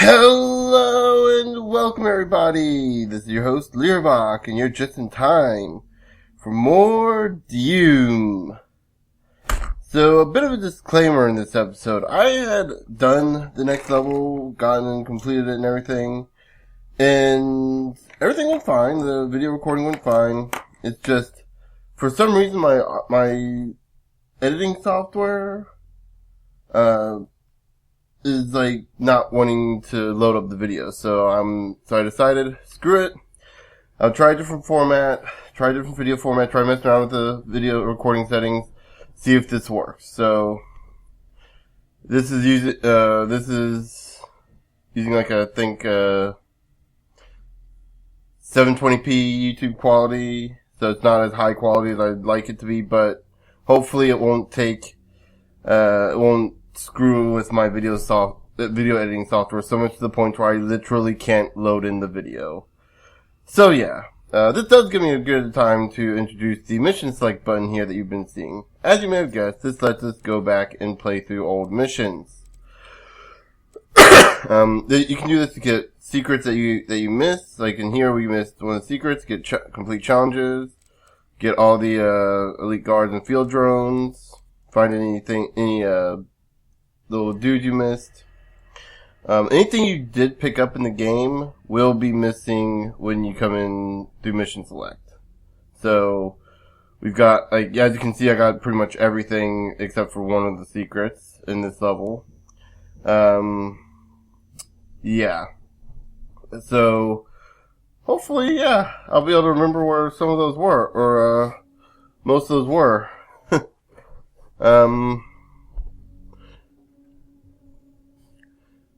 Hello and welcome everybody. This is your host Learbach, and you're just in time for more Doom. So a bit of a disclaimer in this episode. I had done the next level, gotten and completed it and everything went fine. The video recording went fine. It's just, for some reason my editing software, is like not wanting to load up the video. So I decided, screw it. I'll try a different format, try a different video format, try messing around with the video recording settings, see if this works. So this is using like I think 720p YouTube quality, so it's not as high quality as I'd like it to be, but hopefully it won't screw with my video editing software so much to the point where I literally can't load in the video. So yeah, this does give me a good time to introduce the mission select button here that you've been seeing. As you may have guessed, this lets us go back and play through old missions. You can do this to get secrets that you missed. Like in here, we missed one of the secrets. Get complete challenges. Get all the elite guards and field drones. Find any little dude you missed. Anything you did pick up in the game will be missing when you come in through mission select. So we've got, like, as you can see, I got pretty much everything except for one of the secrets in this level. Yeah. So hopefully, yeah, I'll be able to remember where some of those were, or most of those were.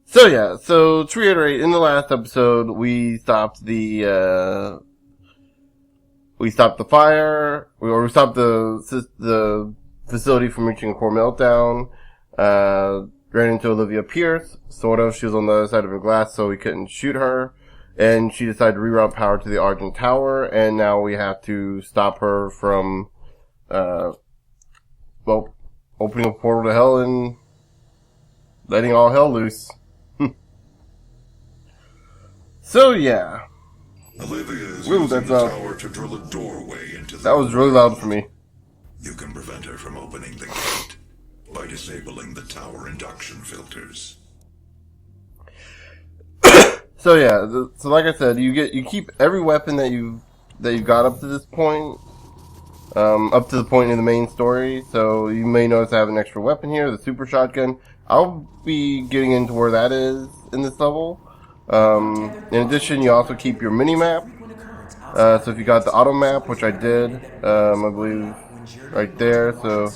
So yeah, so to reiterate, in the last episode, we stopped the fire, or we stopped the facility from reaching a core meltdown, ran into Olivia Pierce, sort of. She was on the other side of a glass, so we couldn't shoot her, and she decided to reroute power to the Argent Tower, and now we have to stop her from, opening a portal to hell and letting all hell loose. So yeah. Olivia is using the tower to drill a doorway into the That was really loud for me. You can prevent her from opening the gate by disabling the tower induction filters. So yeah, so like I said, you keep every weapon that you've got up to this point, up to the point in the main story. So you may notice I have an extra weapon here, the super shotgun. I'll be getting into where that is in this level. In addition, you also keep your mini-map. So if you got the auto map, which I did, I believe right there, so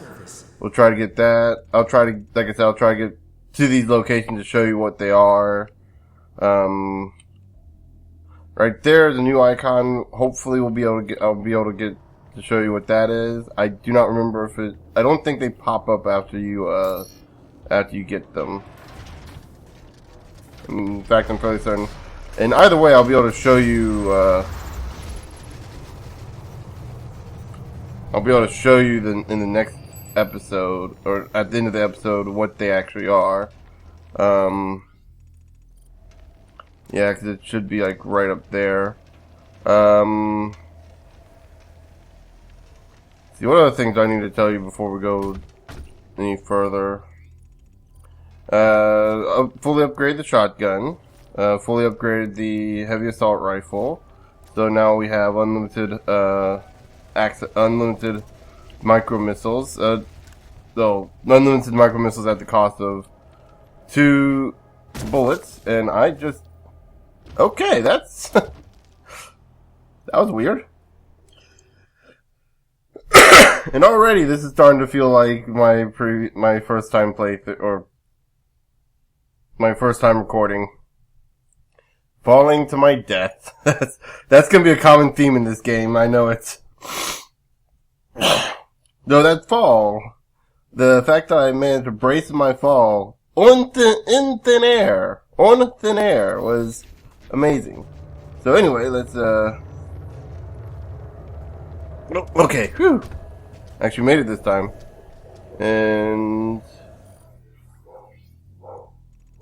we'll try to get that. I'll try to get to these locations to show you what they are. Right there is a new icon. Hopefully I'll be able to get to show you what that is. I do not remember I don't think they pop up after you get them. In fact, I'm fairly certain. And either way, I'll be able to show you, in the next episode, or at the end of the episode, what they actually are. Yeah, because it should be, like, right up there. See, what other things I need to tell you before we go any further? Fully upgraded the shotgun, fully upgraded the heavy assault rifle, so now we have unlimited micro missiles, unlimited micro missiles at the cost of 2 bullets, and okay, that's, that was weird. And already this is starting to feel like my first time playthrough, or my first time recording. Falling to my death. That's gonna be a common theme in this game. I know it. Though that fall, the fact that I managed to brace my fall in thin air was amazing. So anyway, let's okay, whew. Actually made it this time. And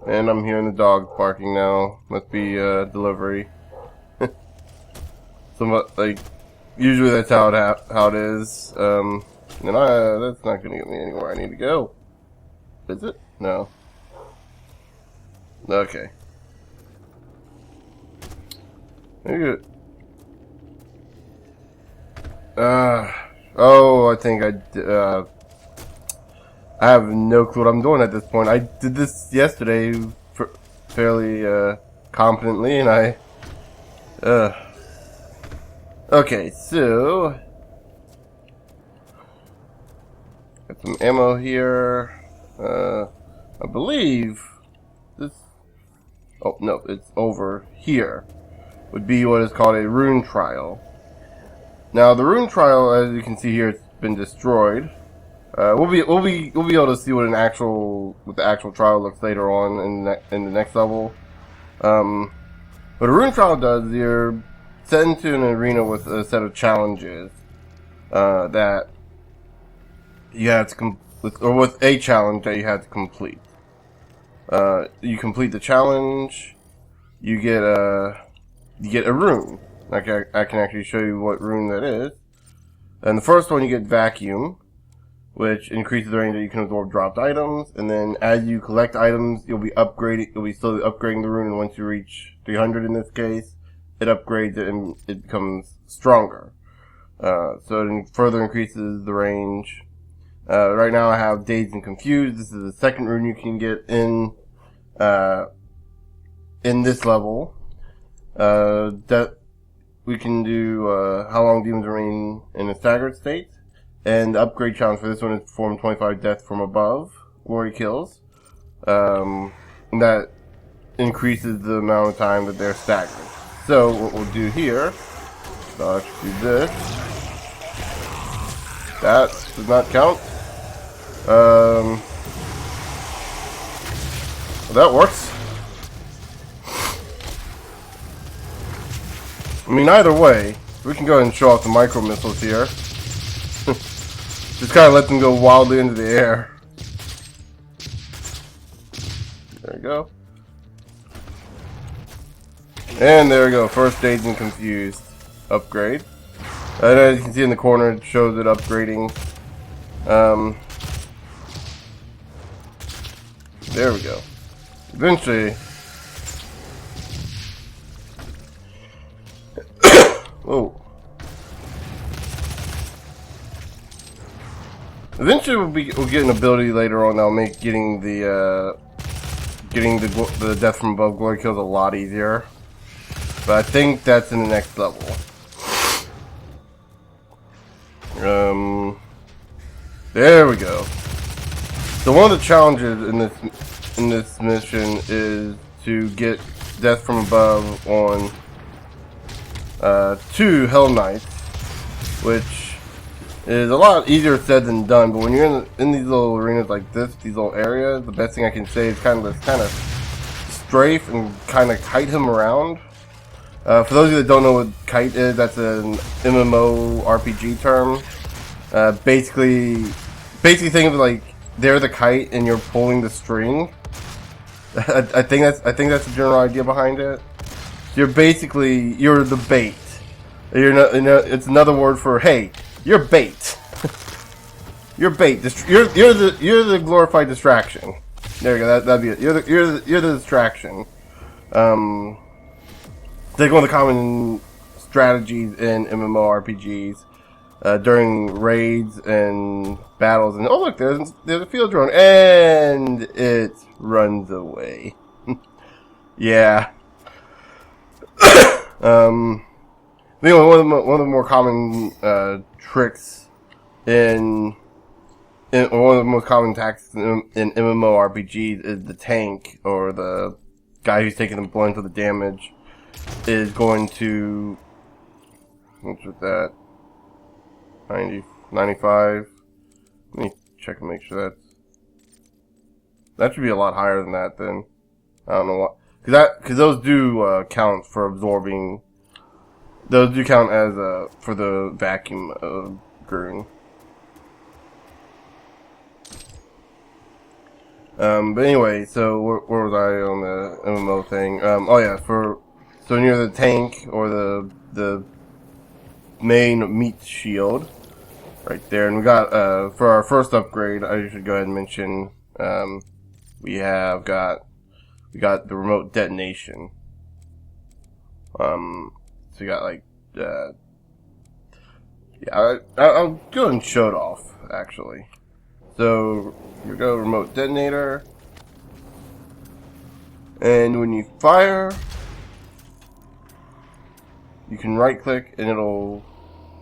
And I'm hearing the dog barking now. Must be delivery. Like, usually that's how it is. And that's not gonna get me anywhere I need to go. Is it? No. Okay. Maybe oh, I think I have no clue what I'm doing at this point. I did this yesterday fairly competently, and okay, so got some ammo here. I believe this. Oh no, it's over here. Would be what is called a rune trial. Now, the rune trial, as you can see here, it's been destroyed. We'll be able to see what the actual trial looks later on in the next level. What a rune trial does, you're set into an arena with a set of challenges that you have to with a challenge that you have to complete. You complete the challenge, you get a rune. I can actually show you what rune that is. And the first one, you get vacuum, which increases the range that you can absorb dropped items. And then as you collect items, you'll be slowly upgrading the rune. And once you reach 300 in this case, it upgrades it and it becomes stronger. So it further increases the range. Right now I have Dazed and Confused. This is the second rune you can get in this level. We can do how long demons remain in a staggered state, and the upgrade challenge for this one is perform 25 death from above glory kills. And that increases the amount of time that they're staggered. So what we'll do here, I'll actually do this. That does not count. Well, that works. I mean, either way, we can go ahead and show off the micro missiles here. Just kind of let them go wildly into the air. There we go. And there we go. First Dazed and Confused upgrade. And as you can see in the corner, it shows it upgrading. There we go. Eventually. Whoa. Eventually we'll get an ability later on that'll make getting the death from above glory kills a lot easier. But I think that's in the next level. There we go. So one of the challenges in this mission is to get death from above on 2 Hell Knights, which is a lot easier said than done. But when you're in these little arenas like this, these little areas, the best thing I can say is kind of strafe and kind of kite him around. For those of you that don't know what kite is, that's an MMO RPG term. Basically think of it like they're the kite and you're pulling the string. I think that's the general idea behind it. You're the bait. It's another word for, hey, you're bait. You're bait. You're the glorified distraction. There you go. That'd be it. You're the distraction. Like one of the common strategies in MMORPGs during raids and battles. And oh look, there's a field drone, and it runs away. Yeah. Anyway, one of the more common tricks in one of the most common tactics in MMORPGs is the tank, or the guy who's taking the brunt of the damage, is going to, what's with that, 90, 95, let me check and make sure that should be a lot higher than that then. I don't know what, because those do count for absorbing, those do count as for the vacuum of Grun. But anyway, so where was I on the MMO thing? Oh yeah, so near the tank or the main meat shield, right there. And we got for our first upgrade, I should go ahead and mention we got the remote detonation. So we got like yeah, I'll go ahead and show it off actually. So here we go, remote detonator. And when you fire, you can right click and it'll...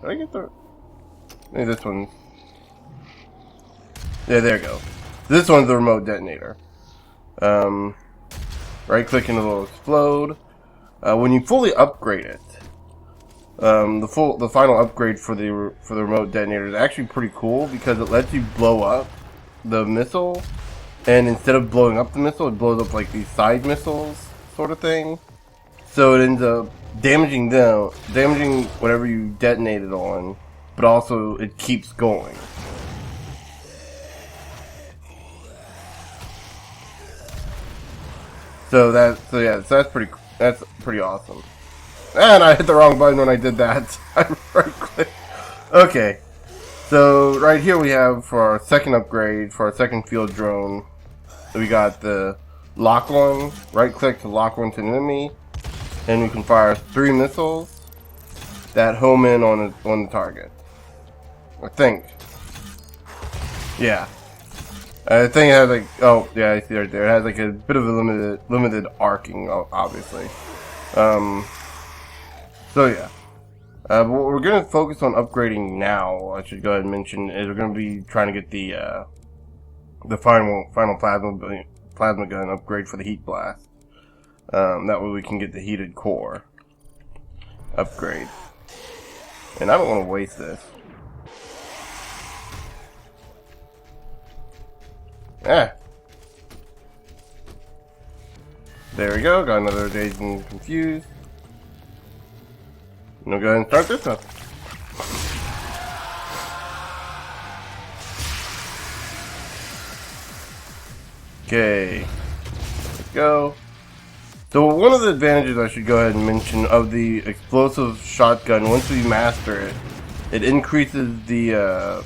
Did I get the... Maybe this one. Yeah, there you go. This one's the remote detonator. Right click and it'll explode. When you fully upgrade it, the final upgrade for the remote detonator is actually pretty cool because it lets you blow up the missile, and instead of blowing up the missile, it blows up like these side missiles sort of thing. So it ends up damaging whatever you detonated on, but also it keeps going. So that's pretty awesome. And I hit the wrong button when I did that. I right clicked. Okay. So right here we have for our second upgrade, for our second field drone, we got the lock on. Right click to lock onto an enemy, and we can fire 3 missiles that home in on the target. I think. Yeah. I think it has like, oh yeah, I see right there. It has like a bit of a limited arcing, obviously. So yeah, but what we're gonna focus on upgrading now, I should go ahead and mention, is we're gonna be trying to get the final plasma gun upgrade for the heat blast. That way we can get the heated core upgrade. And I don't want to waste this. There we go. Got another Dazed and Confused. And we'll go ahead and start this up. Okay. Let's go. So one of the advantages I should go ahead and mention of the explosive shotgun, once we master it, it increases the,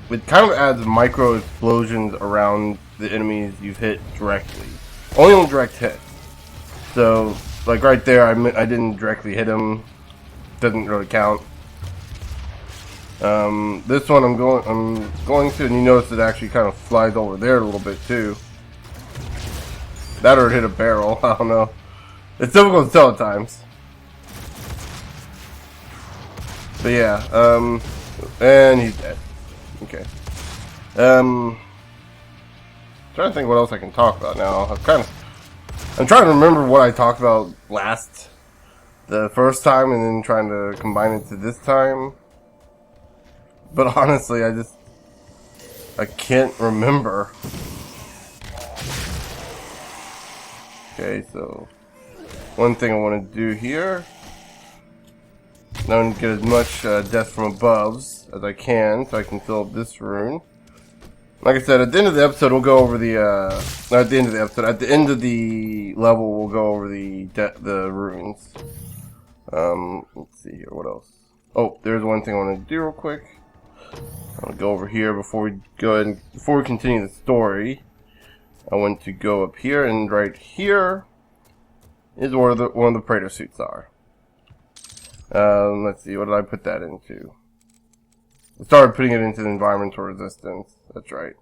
it kind of adds micro explosions around the enemies you've hit directly. Only on direct hit. So, like right there, I didn't directly hit him. Doesn't really count. This one I'm going to, and you notice it actually kind of flies over there a little bit too. That or it hit a barrel. I don't know. It's difficult to tell at times. But yeah, and he's dead. Okay. Trying to think what else I can talk about now. I'm trying to remember what I talked about the first time, and then trying to combine it to this time. But honestly, I can't remember. Okay, so one thing I want to do here, now I'm going to get as much death from above as I can, so I can fill up this rune. Like I said, at the end of the episode, we'll go over the, not at the end of the episode, at the end of the level, we'll go over the runes. Let's see here, what else? Oh, there's one thing I want to do real quick. I'm going to go over here before we continue the story. I want to go up here, and right here is where one of the Praetor suits are. Let's see, what did I put that into? I started putting it into the environmental resistance. That's right.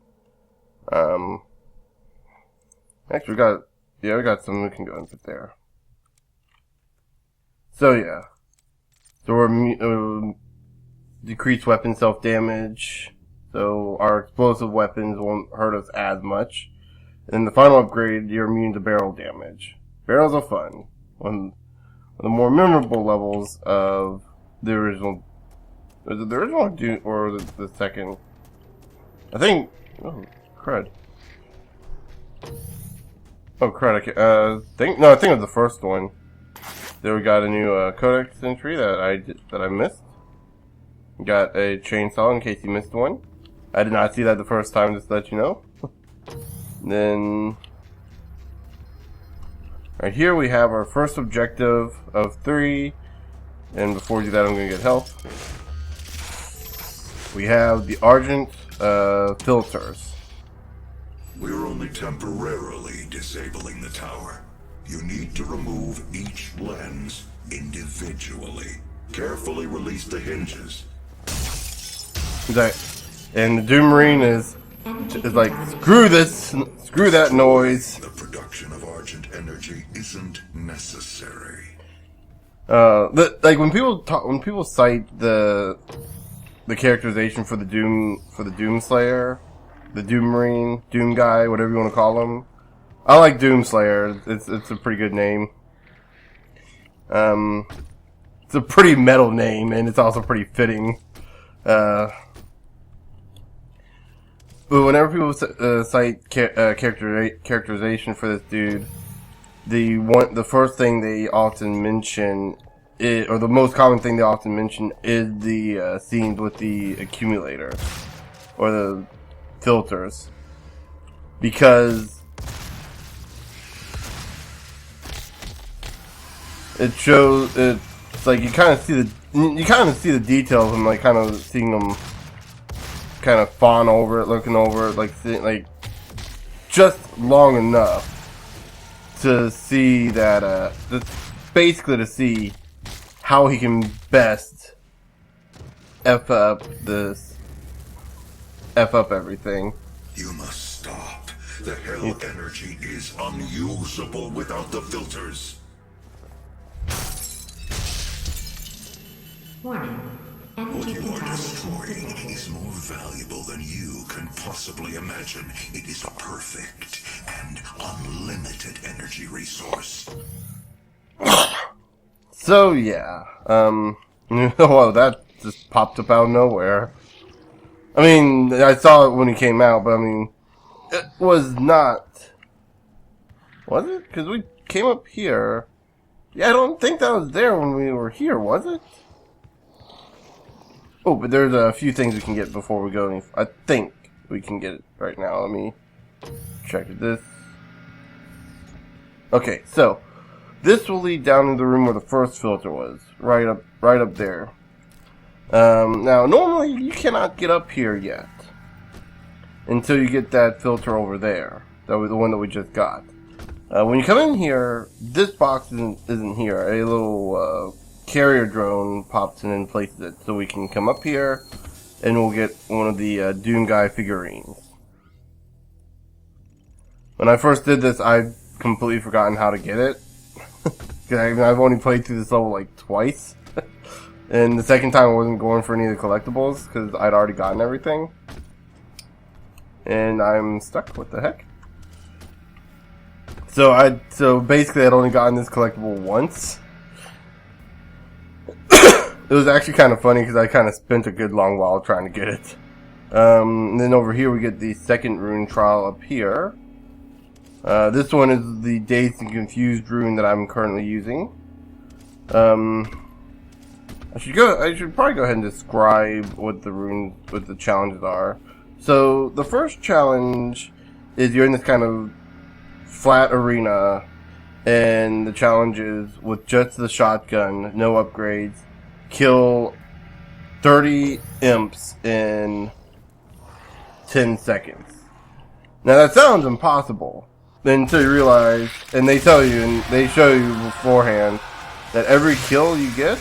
Actually, we got some we can go and put there. So yeah, so we're decreased weapon self-damage, so our explosive weapons won't hurt us as much. And the final upgrade, you're immune to barrel damage. Barrels are fun. One of the more memorable levels of the original. Is it the original or the second? I think. Oh, crud. Oh, crud. I think it was the first one. There we got a new codex entry that I missed. Got a chainsaw in case you missed one. I did not see that the first time, just to let you know. Then right here we have our first objective of 3. And before we do that, I'm going to get health. We have the Argent filters. We're only temporarily disabling the tower. You need to remove each lens individually. Carefully release the hinges. And the Doom Marine is like, screw this, screw that noise. The production of Argent energy isn't necessary. Like when people cite the characterization for the Doom Slayer, the Doom Marine, Doom Guy, whatever you want to call him. I like Doom Slayer. It's a pretty good name. It's a pretty metal name, and it's also pretty fitting. But whenever people cite characterization for this dude, the first thing they often mention, or the most common thing they often mention, is the scenes with the accumulator or the filters, because it shows it's like you kind of see the details and like kind of seeing them kind of fawn over it, looking over it, like just long enough to see that basically to see how he can best F up everything. You must stop. The hell energy is unusable without the filters. Warning. What you are destroying is more valuable than you can possibly imagine. It is a perfect and unlimited energy resource. So yeah, well, that just popped up out of nowhere. I mean, I saw it when it came out, but I mean, it was not. Was it? Because we came up here. Yeah, I don't think that was there when we were here, was it? Oh, but there's a few things we can get before we go any. I think we can get it right now. Let me check this. Okay, so this will lead down into the room where the first filter was, right up there. Now, normally you cannot get up here yet until you get that filter over there. That was the one that we just got. When you come in here, this box isn't here. A little carrier drone pops in and places it, so we can come up here and we'll get one of the Doom Guy figurines. When I first did this, I'd completely forgotten how to get it. Because I've only played through this level like twice. And the second time I wasn't going for any of the collectibles because I'd already gotten everything. And I'm stuck. What the heck? So basically I'd only gotten this collectible once. It was actually kind of funny because I kind of spent a good long while trying to get it. And then over here we get the second rune trial up here. This one is the Dazed and Confused rune that I'm currently using. I should probably go ahead and describe what the challenges are. So the first challenge is you're in this kind of flat arena, and the challenge is with just the shotgun, no upgrades, kill 30 imps in 10 seconds. Now that sounds impossible until you realize, and they tell you and they show you beforehand, that every kill you get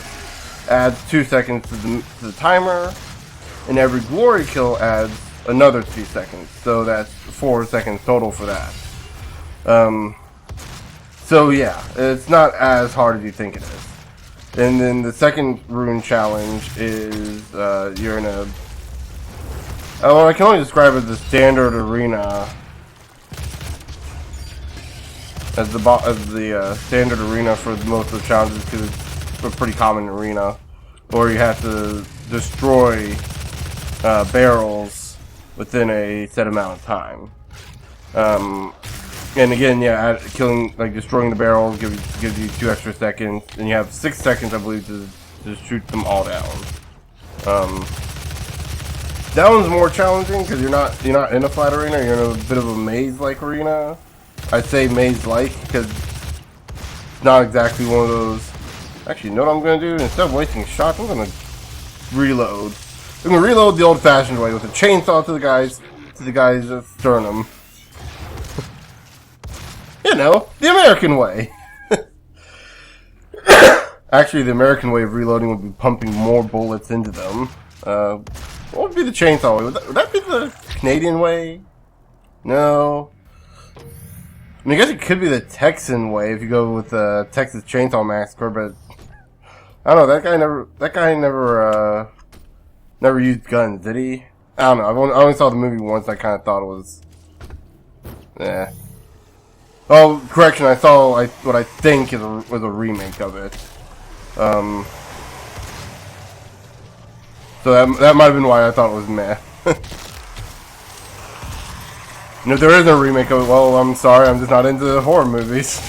adds 2 seconds to the timer, and every glory kill adds another 2 seconds. So that's 4 seconds total for that. So yeah, it's not as hard as you think it is. And then the second rune challenge is you're in a. Well, I can only describe it as the standard arena. As the standard arena for most of the challenges, because it's a pretty common arena, or you have to destroy barrels within a set amount of time. And again, yeah, destroying the barrels gives you 2 extra seconds, and you have 6 seconds, I believe, to shoot them all down. That one's more challenging because you're not in a flat arena. You're in a bit of a maze-like arena. I'd say maze-like because it's not exactly one of those. Actually, you know what I'm gonna do? Instead of wasting shots, I'm gonna reload. I'm gonna reload the old-fashioned way with a chainsaw to the guy's sternum. You know, the American way. Actually, the American way of reloading would be pumping more bullets into them. What would be the chainsaw way? Would that be the Canadian way? No. I mean, I guess it could be the Texan way if you go with the Texas Chainsaw Massacre, but I don't know. That guy never used guns, did he? I don't know. I only saw the movie once. I kind of thought it was, Oh, correction. I saw what I think was a remake of it. So that might have been why I thought it was meh. And if there isn't a remake of it, well, I'm sorry, I'm just not into horror movies.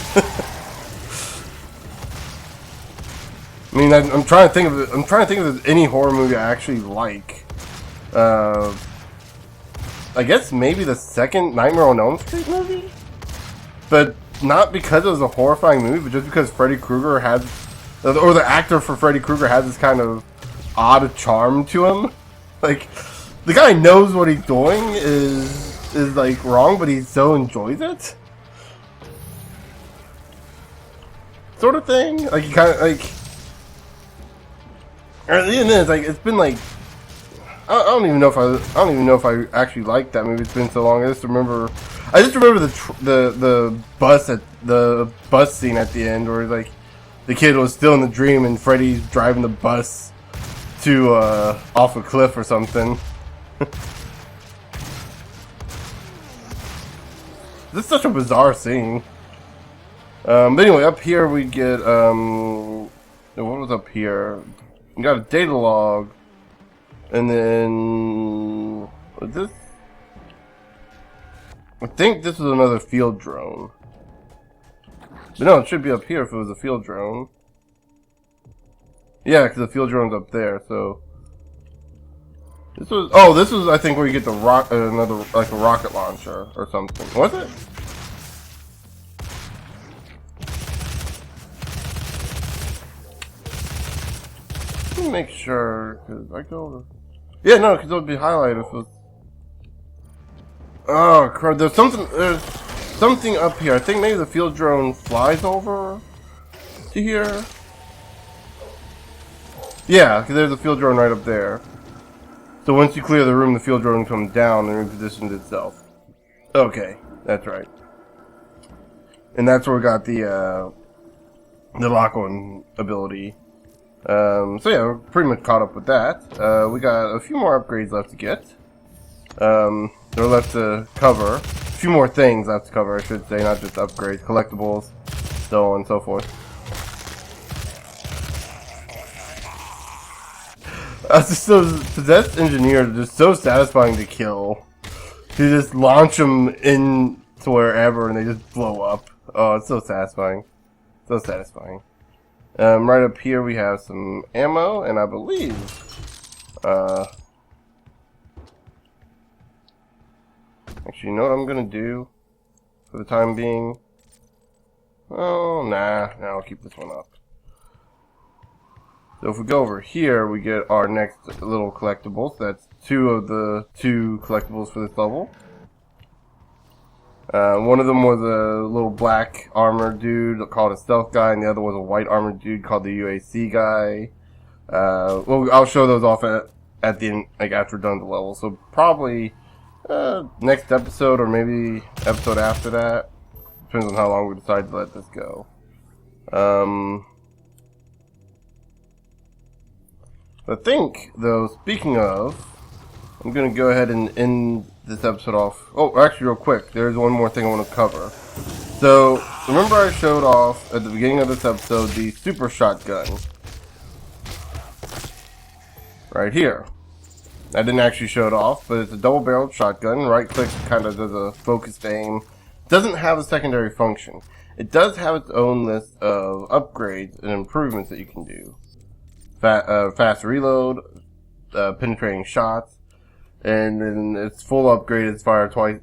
I mean, I'm trying to think of it. I'm trying to think if there's any horror movie I actually like. I guess maybe the second Nightmare on Elm Street movie, but not because it was a horrifying movie, but just because Freddy Krueger has, or the actor for Freddy Krueger has this kind of odd charm to him. Like, the guy knows what he's doing is like wrong, but he so enjoys it, sort of thing. Like, he kind of like. And the end is like it's been like I don't even know if I actually like that movie. It's been so long. I just remember the bus scene at the end where like the kid was still in the dream and Freddy's driving the bus to off a cliff or something. This is such a bizarre scene. But anyway, up here we get what was up here? We got a data log, and then what's this? I think this is another field drone. But no, it should be up here if it was a field drone. Yeah, because the field drone's up there. So this was I think where you get the another like a rocket launcher or something. Was it? Let me make sure, because I go over. Yeah, no, because it would be highlighted if it was. Oh, crap. There's something up here. I think maybe the field drone flies over to here. Yeah, because there's a field drone right up there. So once you clear the room, the field drone comes down and repositions itself. Okay, that's right. And that's where we got the lock-on ability. So yeah, we're pretty much caught up with that. We got a few more upgrades left to get. They're left to cover. A few more things left to cover, I should say, not just upgrades, collectibles, so on and so forth. Just those possessed engineers are just so satisfying to kill. You just launch them into wherever and they just blow up. Oh, it's so satisfying. So satisfying. Right up here we have some ammo, and I believe, actually, you know what I'm gonna do for the time being? Oh, nah, I'll keep this one up. So if we go over here, we get our next little collectibles. That's two of the two collectibles for this level. One of them was a little black armored dude called a stealth guy, and the other was a white armored dude called the UAC guy. Well, I'll show those off at the end, like after we're done with the level. So probably next episode or maybe episode after that. Depends on how long we decide to let this go. I think, though, speaking of, I'm going to go ahead and end this episode off. Oh, actually, real quick, there's one more thing I want to cover. So, remember I showed off at the beginning of this episode the super shotgun. Right here. I didn't actually show it off, but it's a double-barreled shotgun. Right-click kind of does a focused aim. Doesn't have a secondary function. It does have its own list of upgrades and improvements that you can do. Fast reload, penetrating shots, and then its full upgrade is fire twice.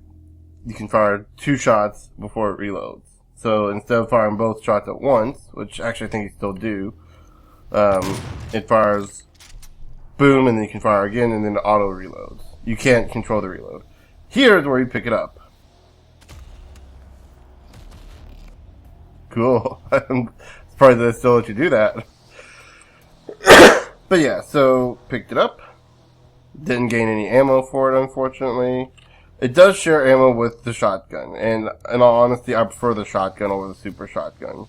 You can fire 2 shots before it reloads. So instead of firing both shots at once, which actually I think you still do, it fires boom, and then you can fire again, and then it auto reloads. You can't control the reload. Here's where you pick it up. Cool. I'm surprised they still let you do that. But yeah, so picked it up. Didn't gain any ammo for it, unfortunately. It does share ammo with the shotgun, and in all honesty, I prefer the shotgun over the super shotgun.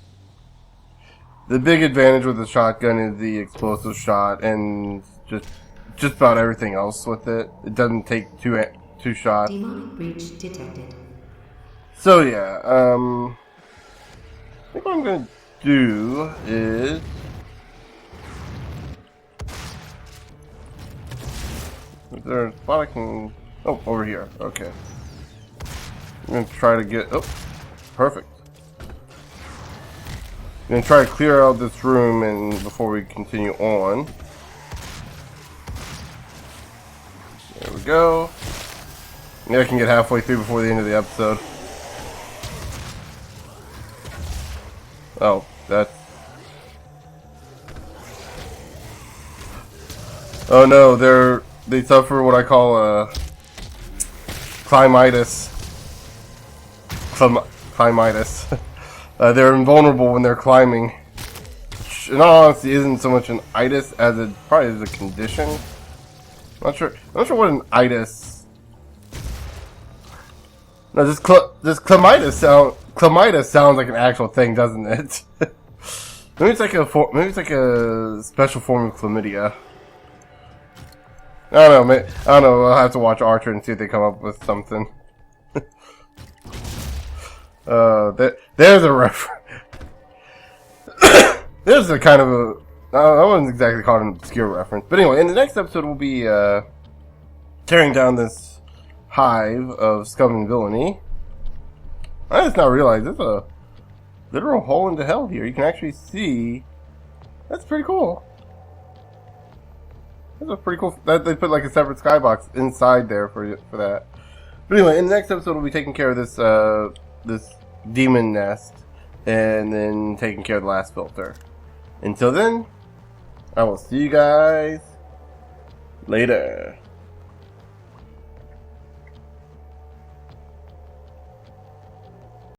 The big advantage with the shotgun is the explosive shot, and just about everything else with it. It doesn't take two shots. Demonic breach detected. So yeah, I think what I'm gonna do is there a spot I can... Oh, over here. Okay. I'm gonna try to get... Oh, perfect. I'm gonna try to clear out this room and before we continue on. There we go. Maybe I can get halfway through before the end of the episode. Oh, that's... Oh no, they suffer what I call a... Climitis. Climitis. They're invulnerable when they're climbing. Which, in all honesty, isn't so much an itis as it probably is a condition. I'm not sure what an itis. No, this climitis sounds like an actual thing, doesn't it? maybe it's like a special form of chlamydia. I don't know. I'll have to watch Archer and see if they come up with something. There's a reference. There's a kind of a... I wouldn't exactly call it an obscure reference. But anyway, in the next episode, we'll be tearing down this hive of scum and villainy. I just now realized there's a literal hole into hell here. You can actually see... That's pretty cool. That's a pretty cool... They put like a separate skybox inside there for that. But anyway, in the next episode, we'll be taking care of this demon nest, and then taking care of the last filter. Until then, I will see you guys later.